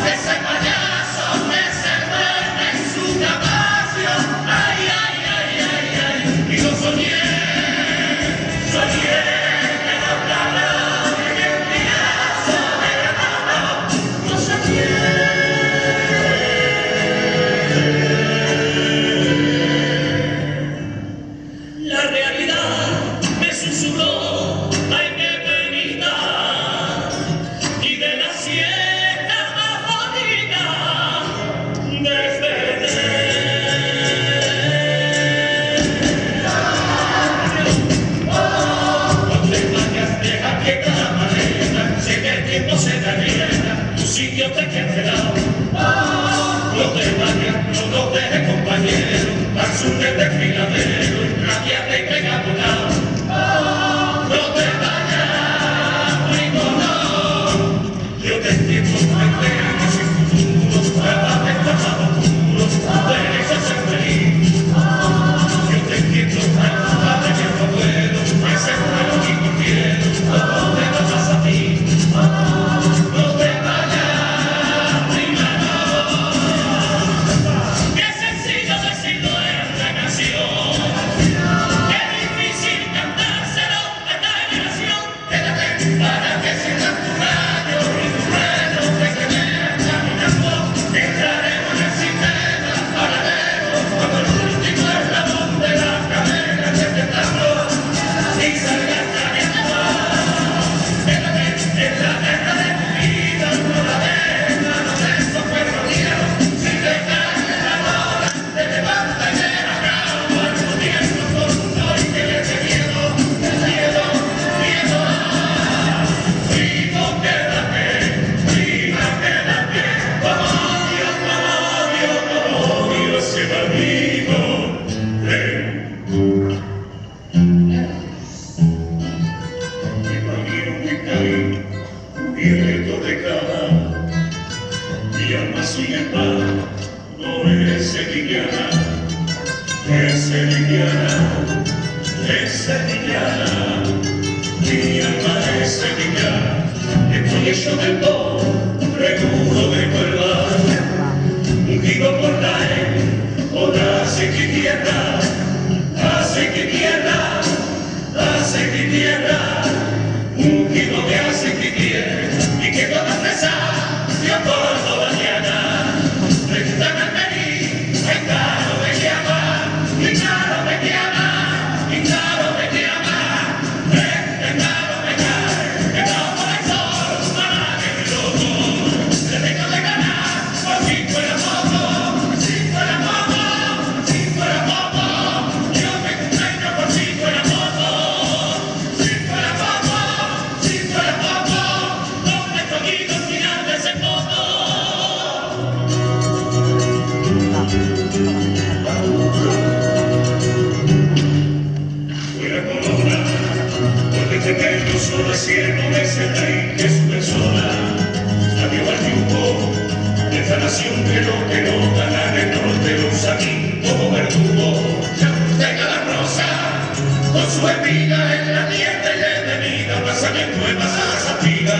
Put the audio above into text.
Ese sitio te quedará. No te vayas, no te dejes, compañero, al sur del desfiladero, nadie te pega por lado. No te vayas, primo, no. Yo te entiendo, que sin futuro, capaz de estar más oscuro, derecho a ser feliz. Yo te entiendo, padre, que no puedo, ese fue lo único que quiero, no te vas a ti. No te vayas, prima, no. Qué sencillo decirlo es una canción. Qué difícil cantárselo a esta generación. Quédate para que sientas tu radio y tu reloj que se vean caminando. Entraremos en el sistema paralelo cuando el último eslabón de la cadena se te tabló y salgas cayendo. Quédate en la guerra de tu vida, no la dejas, no de esos perros viejos. Si te caes en la hora, te levantas y dejas cabo al gobierno corrupto y que le dé miedo, miedo, miedo. Primo, quédate, prima, quédate. Como odio ese bandido. Mi marido me caí, cubierto de cama, mi alma sin el pan, no es sevillana, es sevillana, es sevillana, mi alma es sevillana, estoy hecho de todo, seguro de verdad, ungido por la hace que tierra, hace que tierra, hace que tierra, ungido de hace que tierra, y que todas esas yo por mañana, están a venir, ay claro me llama, y claro me llama, y claro me llama, claro me cae, que no por el sol, para que me loco, le tengo de ganar, por si fuera poco, si fuera poco, si fuera poco, yo me contengo por si fuera poco, si fuera poco, si fuera poco, no me toqué al final de ese poco. Fuera corona, porque te tengo solo siendo de ese rey que es su persona. Adiós al triunfo de esta nación que no gana el norte, lo usa aquí como verdugo. Tenga la rosa con su espiga en la nieve y en la vida, pasamiento de pasada esa espiga.